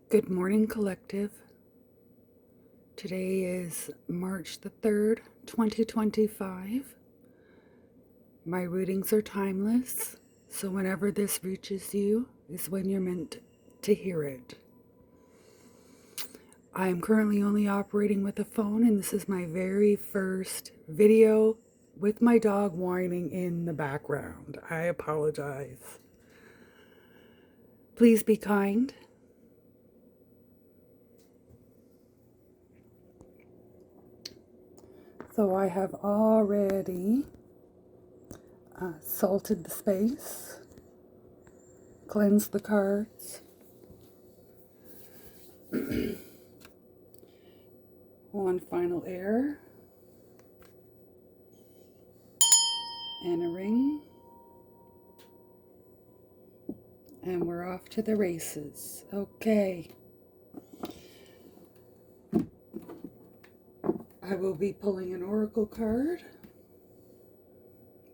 Good morning, collective. Today is March the 3rd, 2025. My readings are timeless, so whenever this reaches you is when you're meant to hear it. I am currently only operating with a phone, and this is my very first video with my dog whining in the background. I apologize. Please be kind. So I have already salted the space, cleansed the cards, one final air, and a ring, and we're off to the races. Okay. I will be pulling an oracle card,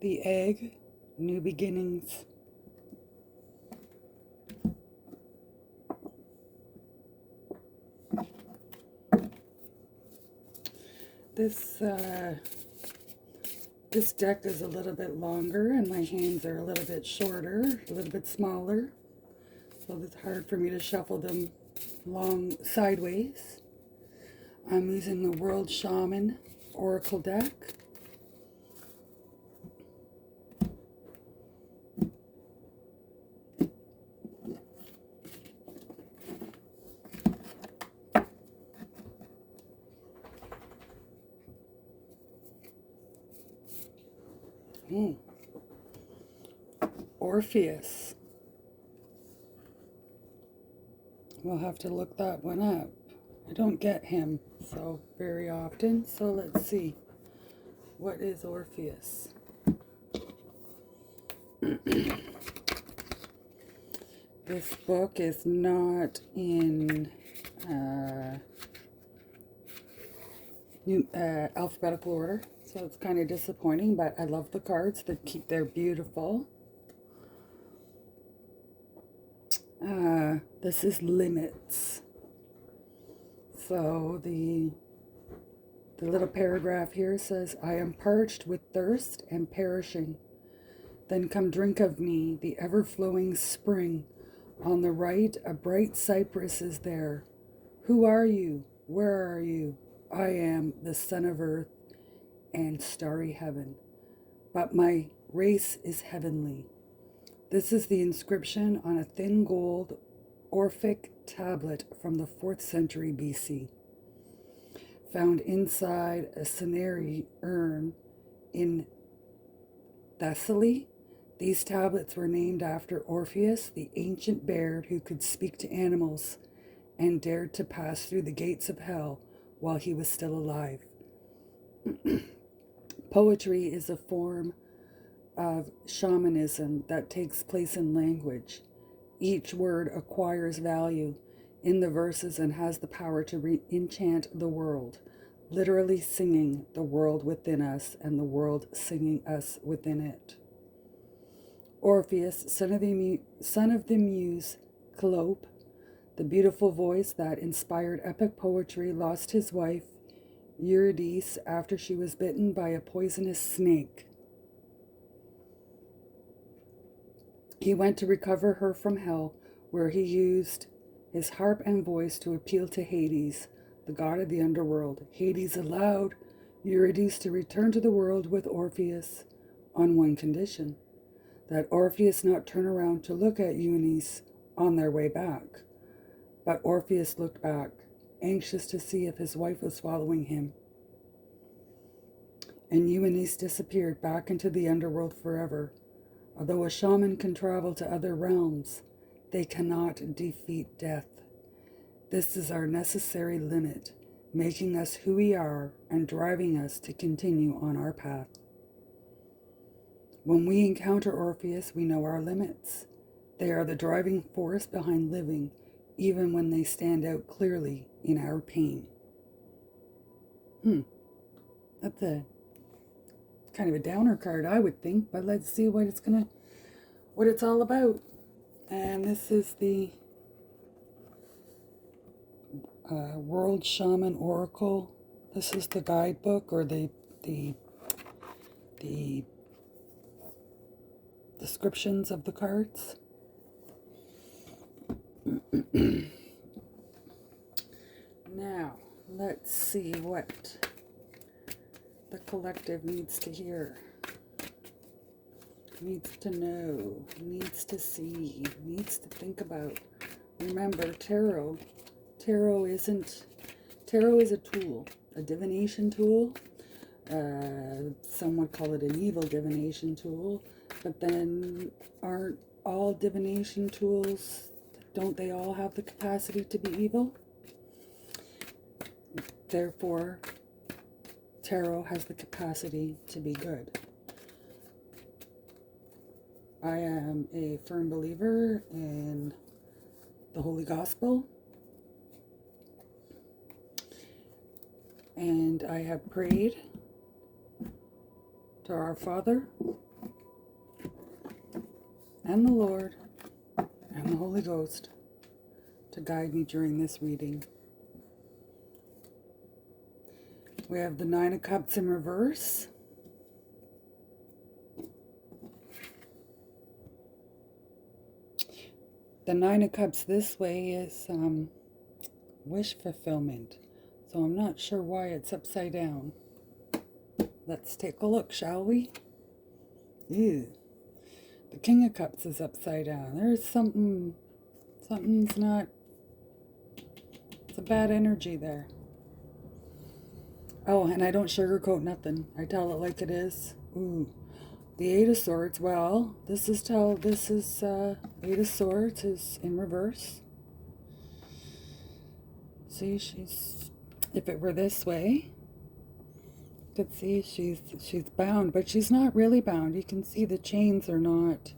the egg, new beginnings. This deck is a little bit longer and my hands are a little bit shorter, a little bit smaller, so it's hard for me to shuffle them long sideways. I'm using the World Shaman Oracle deck. Orpheus. We'll have to look that one up. I don't get him so very often, so let's see. What is Orpheus? This book is not in alphabetical order, so it's kind of disappointing, but I love the cards. They're beautiful. This is limits. So the little paragraph here says, I am parched with thirst and perishing. Then come drink of me, the ever-flowing spring. On the right, a bright cypress is there. Who are you? Where are you? I am the son of earth and starry heaven, but my race is heavenly. This is the inscription on a thin gold Orphic tablet from the 4th century BC, found inside a cinerary urn in Thessaly. These tablets were named after Orpheus, the ancient bear who could speak to animals and dared to pass through the gates of hell while he was still alive. Poetry is a form of shamanism that takes place in language. Each word acquires value in the verses and has the power to enchant the world, literally singing the world within us and the world singing us within it. Orpheus, son of the muse Calliope, the beautiful voice that inspired epic poetry, lost his wife Eurydice after she was bitten by a poisonous snake. He went to recover her from hell, where he used his harp and voice to appeal to Hades, the god of the underworld. Hades allowed Eurydice to return to the world with Orpheus on one condition, that Orpheus not turn around to look at Eunice on their way back. But Orpheus looked back, anxious to see if his wife was following him. And Eunice disappeared back into the underworld forever. Although a shaman can travel to other realms, they cannot defeat death. This is our necessary limit, making us who we are and driving us to continue on our path. When we encounter Orpheus, we know our limits. They are the driving force behind living, even when they stand out clearly in our pain. That's a kind of a downer card, I would think, but let's see what it's all about. And this is the World Shaman Oracle. This is the guidebook or the descriptions of the cards. Now, let's see what the collective needs to hear, needs to know, needs to see, needs to think about. Remember, tarot is a tool, a divination tool. Some would call it an evil divination tool, but then aren't all divination tools, don't they all have the capacity to be evil? Therefore, tarot has the capacity to be good. I am a firm believer in the Holy Gospel, and I have prayed to our Father and the Lord and the Holy Ghost to guide me during this reading. We have the Nine of Cups in reverse. The Nine of Cups this way is wish fulfillment. So I'm not sure why it's upside down. Let's take a look, shall we? Ew. The King of Cups is upside down. There's something's not, it's a bad energy there. Oh, and I don't sugarcoat nothing. I tell it like it is. Ooh. The Eight of Swords. Well, this is Eight of Swords is in reverse. See, if it were this way, you could see she's bound, but she's not really bound. You can see the chains are not,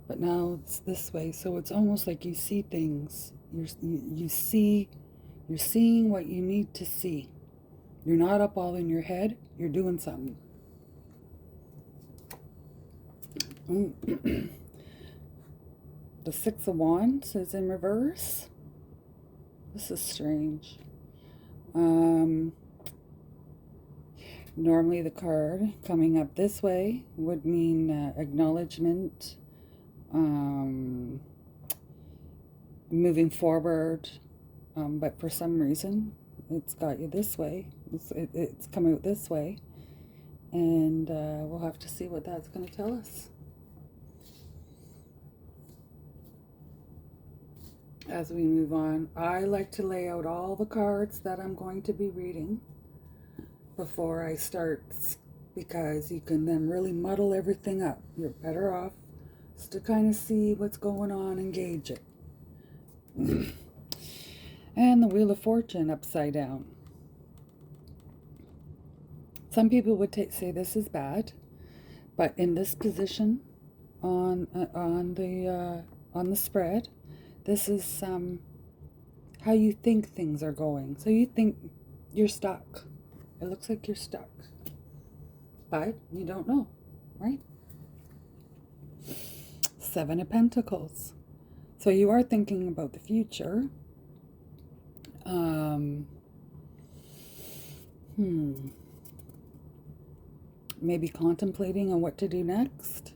but now it's this way. So it's almost like you see things. You're seeing what you need to see. You're not up all in your head. You're doing something. The Six of Wands is in reverse. This is strange. Normally the card coming up this way would mean acknowledgement, moving forward, but for some reason it's got you this way. It's come out this way, and we'll have to see what that's going to tell us. As we move on, I like to lay out all the cards that I'm going to be reading before I start, because you can then really muddle everything up. You're better off just to kind of see what's going on and gauge it. And the Wheel of Fortune upside down. Some people would say this is bad, but in this position on the spread, this is how you think things are going. So you think you're stuck. It looks like you're stuck, but you don't know, right? Seven of Pentacles. So you are thinking about the future. Maybe contemplating on what to do next.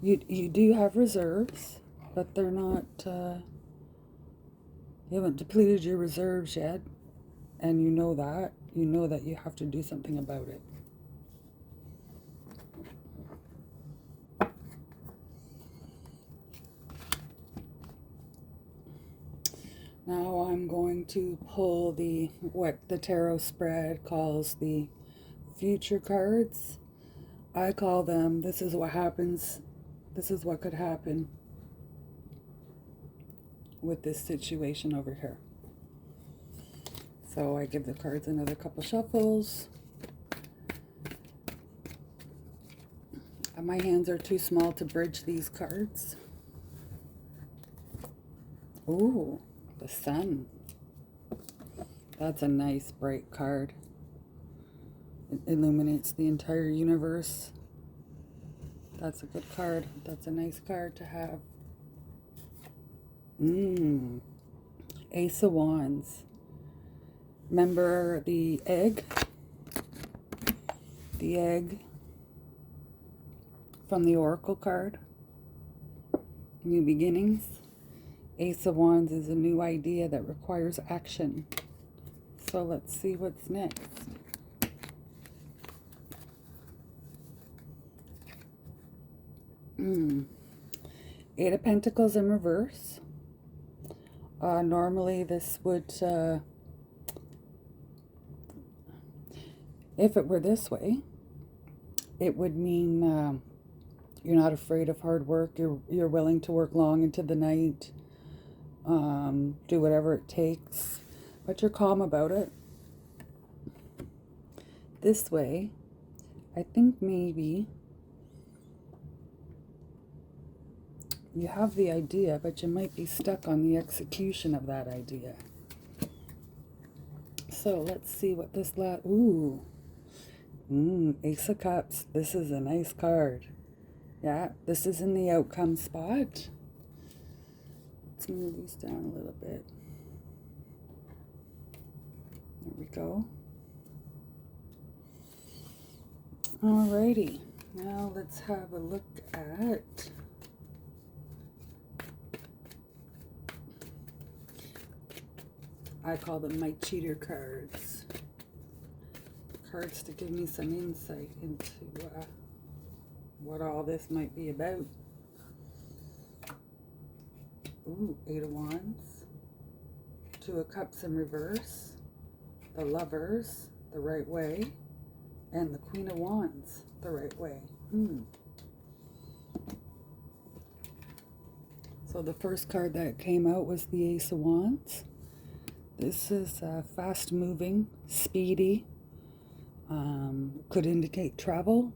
You do have reserves, but they're not, you haven't depleted your reserves yet, and you know that you have to do something about it. Now I'm going to pull what the tarot spread calls the future cards. I call them, this is what happens, this is what could happen with this situation over here. So I give the cards another couple shuffles. My hands are too small to bridge these cards. Ooh, the Sun. That's a nice bright card. It illuminates the entire universe. That's a good card. That's a nice card to have. Ace of Wands. Remember the egg? The egg from the Oracle card? New beginnings. Ace of Wands is a new idea that requires action. So let's see what's next. Eight of Pentacles in reverse. Normally this would, if it were this way, it would mean you're not afraid of hard work. You're willing to work long into the night, do whatever it takes, but you're calm about it. This way, I think maybe you have the idea, but you might be stuck on the execution of that idea. So let's see what this Ace of Cups. This is a nice card. Yeah, this is in the outcome spot. Let's move these down a little bit. There we go. Alrighty, now let's have a look at I call them my cheater cards. Cards to give me some insight into what all this might be about. Ooh, Eight of Wands. Two of Cups in reverse. The Lovers, the right way. And the Queen of Wands, the right way. So the first card that came out was the Ace of Wands. This is fast moving, speedy, could indicate travel.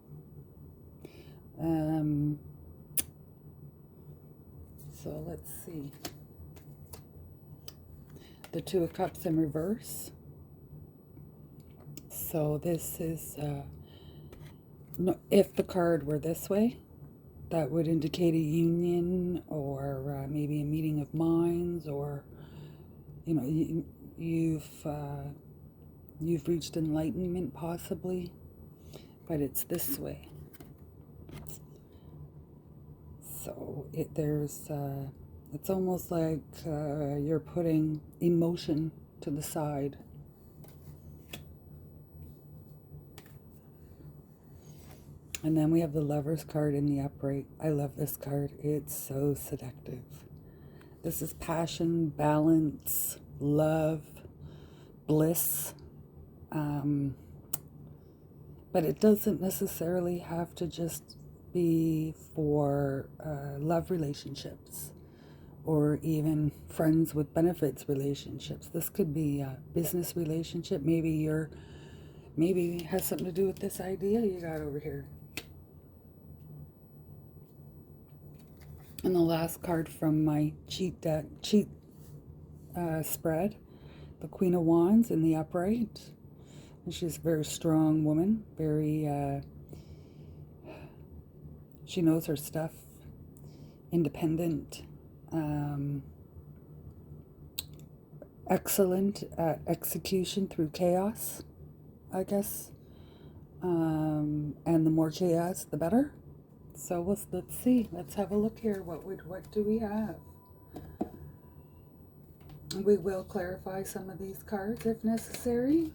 So let's see. The Two of Cups in reverse. So this is, no, if the card were this way, that would indicate a union or maybe a meeting of minds, or you know, you've reached enlightenment possibly, but it's this way. So it's almost like you're putting emotion to the side. And then we have the Lovers card in the upright. I love this card. It's so seductive. This is passion, balance, love, bliss. But it doesn't necessarily have to just be for love relationships or even friends with benefits relationships. This could be a business relationship. Maybe it has something to do with this idea you got over here. And the last card from my cheat spread, the Queen of Wands in the upright. And she's a very strong woman, very, she knows her stuff, independent, excellent at execution through chaos, I guess. And the more chaos, the better. So let's see. Let's have a look here. What do we have? We will clarify some of these cards if necessary.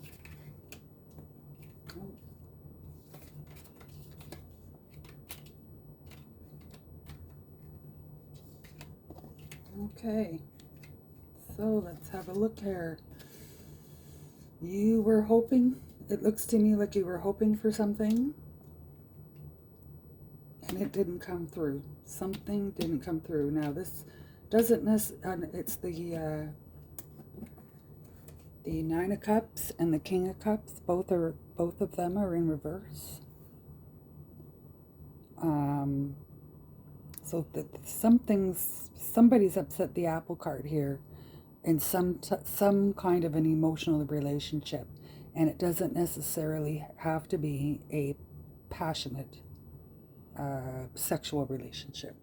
Okay. So let's have a look here. You were hoping, it looks to me like you were hoping for something, and it didn't come through. Something didn't come through. Now this doesn't necessarily, it's the Nine of Cups and the King of Cups. Both of them are in reverse. So that somebody's upset the apple cart here in some kind of an emotional relationship, and it doesn't necessarily have to be a passionate sexual relationship.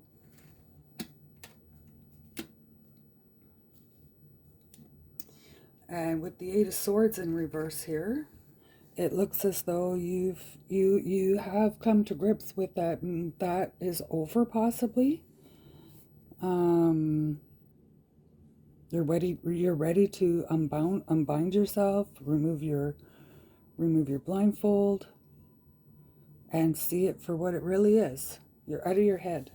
And with the Eight of Swords in reverse here, it looks as though you have come to grips with that, and that is over possibly. You're ready to unbind yourself, remove your blindfold, and see it for what it really is. You're out of your head.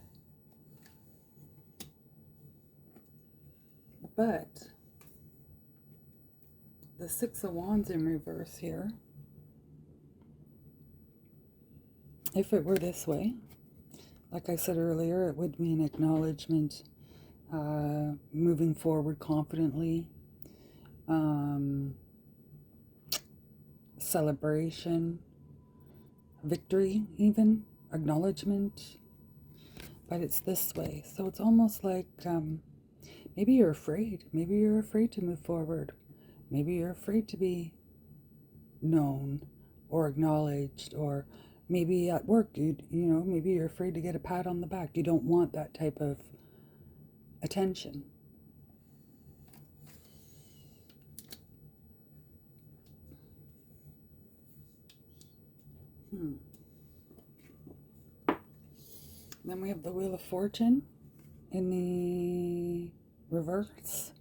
But the Six of Wands in reverse here, if it were this way, like I said earlier, it would mean acknowledgement, moving forward confidently, celebration, victory even, acknowledgement. But it's this way. So it's almost like maybe you're afraid. Maybe you're afraid to move forward. Maybe you're afraid to be known or acknowledged, or maybe at work, maybe you're afraid to get a pat on the back. You don't want that type of attention. Then we have the Wheel of Fortune in the reverse.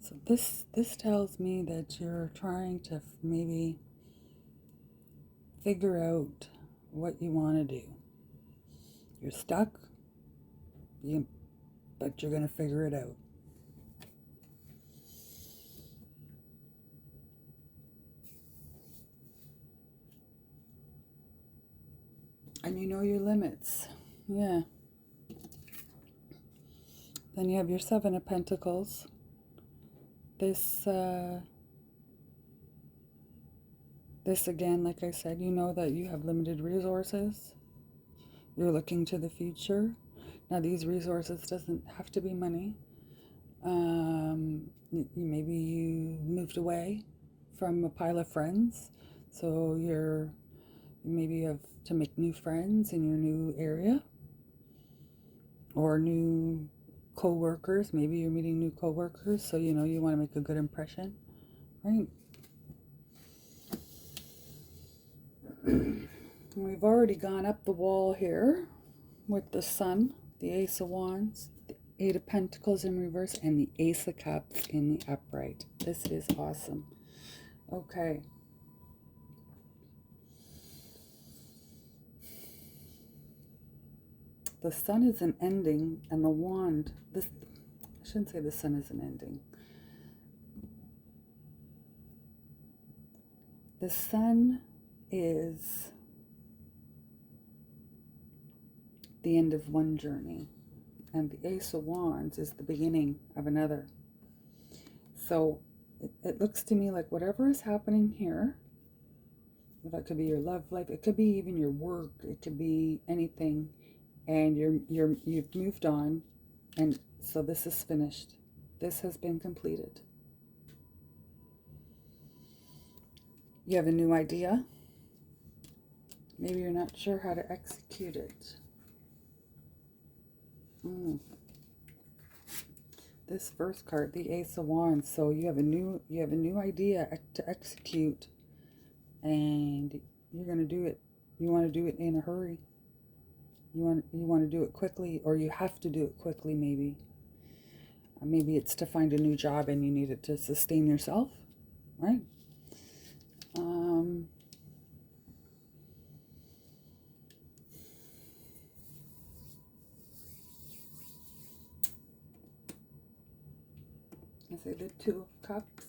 So this tells me that you're trying to maybe figure out what you want to do. You're stuck, but you're going to figure it out. And you know your limits. Yeah. Then you have your Seven of Pentacles. This again, like I said, you know that you have limited resources. You're looking to the future. Now, these resources doesn't have to be money. Maybe you moved away from a pile of friends, so maybe you have to make new friends in your new area, or new co-workers. Maybe you're meeting new co-workers, so you want to make a good impression, right? We've already gone up the wall here with the Sun, the Ace of Wands, the Eight of Pentacles in reverse, and the Ace of Cups in the upright. This is awesome. Okay. The Sun is an ending, and the Wand, I shouldn't say the Sun is an ending. The Sun is the end of one journey, and the Ace of Wands is the beginning of another. So it looks to me like whatever is happening here, that could be your love life, it could be even your work, it could be anything, and you've moved on, and so this is finished. This has been completed. You have a new idea. Maybe you're not sure how to execute it. This first card, the Ace of Wands. So you have a new idea to execute, and you're going to do it. You want to do it in a hurry. You want to do it quickly, or you have to do it quickly. Maybe it's to find a new job, and you need it to sustain yourself, right? I say the Two of Cups.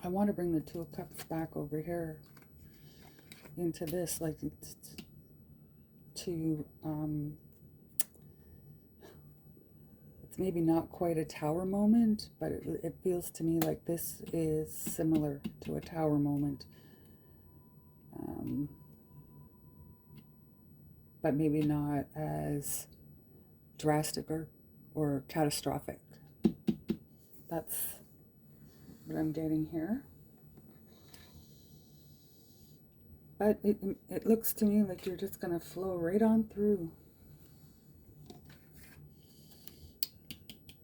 I want to bring the Two of Cups back over here into this, like it's maybe not quite a tower moment, but it feels to me like this is similar to a tower moment. But maybe not as drastic or catastrophic. That's what I'm getting here. But it looks to me like you're just going to flow right on through.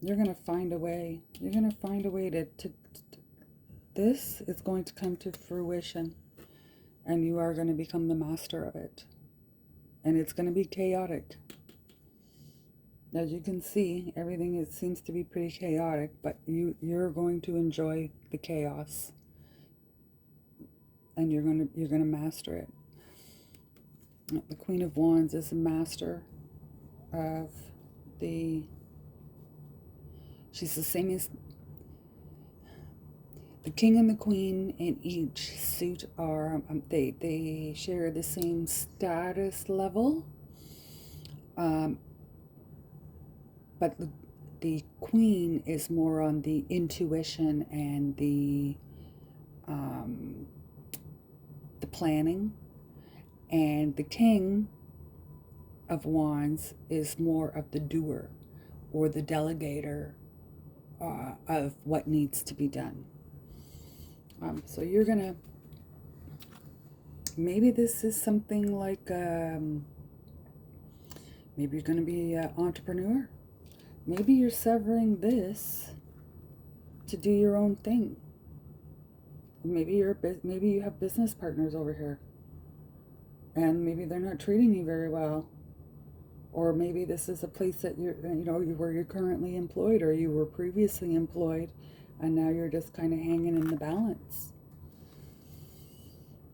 You're going to find a way. You're going to find a way to this is going to come to fruition. And you are going to become the master of it. And it's going to be chaotic. As you can see, everything seems to be pretty chaotic, but you're going to enjoy the chaos. And you're going to master it. The Queen of Wands is a master of she's the same as the King and the Queen in each suit are, they share the same status level. But the Queen is more on the intuition and the planning. And the King of Wands is more of the doer or the delegator of what needs to be done. So you're going to, maybe this is something like, maybe you're going to be an entrepreneur. Maybe you're severing this to do your own thing. Maybe you have business partners over here. And maybe they're not treating you very well. Or maybe this is a place that where you're currently employed, or you were previously employed, and now you're just kind of hanging in the balance.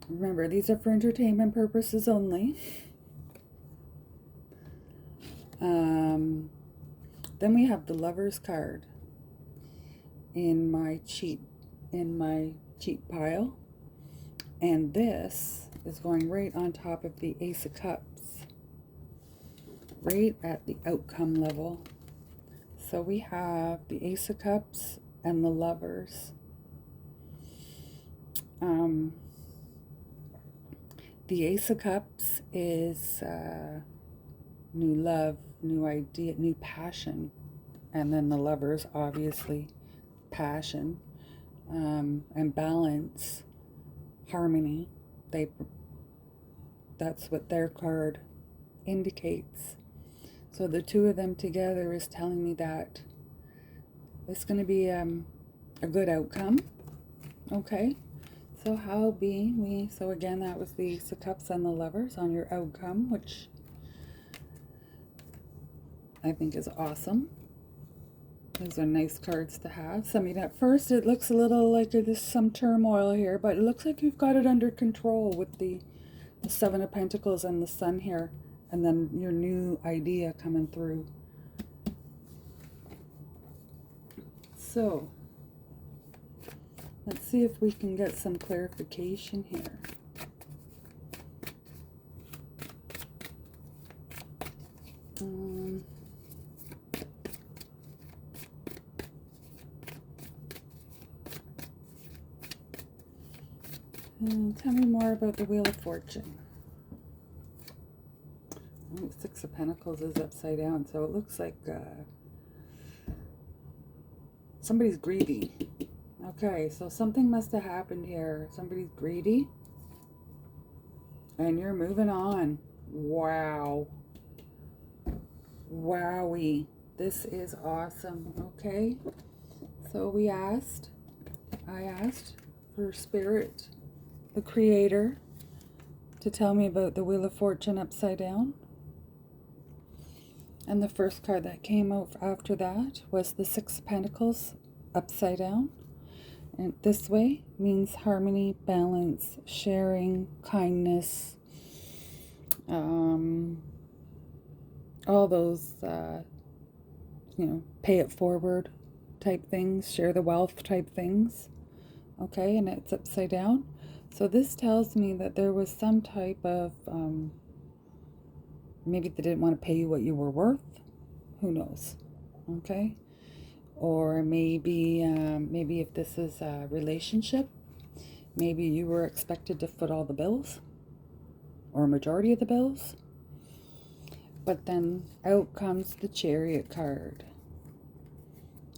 Remember, these are for entertainment purposes only. Then we have the Lover's card in my cheat pile, and this is going right on top of the Ace of Cups, right at the outcome level. So we have the Ace of Cups and the Lovers. The Ace of Cups is new love, new idea, new passion. And then the Lovers, obviously, passion and balance, harmony. That's what their card indicates. So the two of them together is telling me that it's going to be a good outcome. Okay. So so again, that was the Ace of Cups and the Lovers on your outcome, which I think is awesome. Those are nice cards to have. So, I mean, at first it looks a little like there's some turmoil here, but it looks like you've got it under control with the Seven of Pentacles and the Sun here, and then your new idea coming through. So, let's see if we can get some clarification here. Tell me more about the Wheel of Fortune. Oh, Six of Pentacles is upside down, so it looks like somebody's greedy. Okay, so something must have happened here. Somebody's greedy, and you're moving on. Wow. Wowie. This is awesome. Okay, so I asked for Spirit, the Creator, to tell me about the Wheel of Fortune upside down. And the first card that came out after that was the Six of Pentacles upside down. And this way means harmony, balance, sharing, kindness, all those, pay it forward type things, share the wealth type things. Okay, and it's upside down. So this tells me that there was some type of, maybe they didn't want to pay you what you were worth. Who knows? Okay. Or maybe if this is a relationship, maybe you were expected to foot all the bills, or a majority of the bills. But then out comes the Chariot card.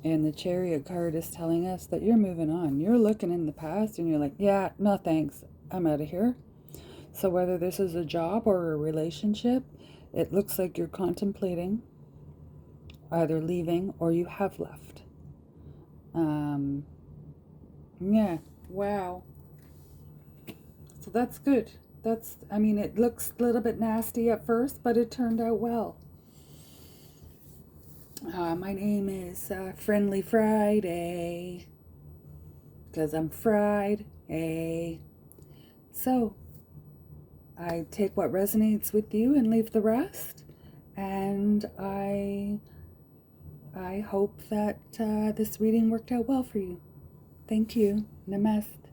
And the Chariot card is telling us that you're moving on. You're looking in the past and you're like, yeah, no thanks, I'm out of here. So whether this is a job or a relationship, it looks like you're contemplating either leaving or you have left. Yeah, wow. So that's good. It looks a little bit nasty at first, but it turned out well. My name is Friendly Friday, because I'm fried. So, I take what resonates with you and leave the rest. And I hope that this reading worked out well for you. Thank you. Namaste.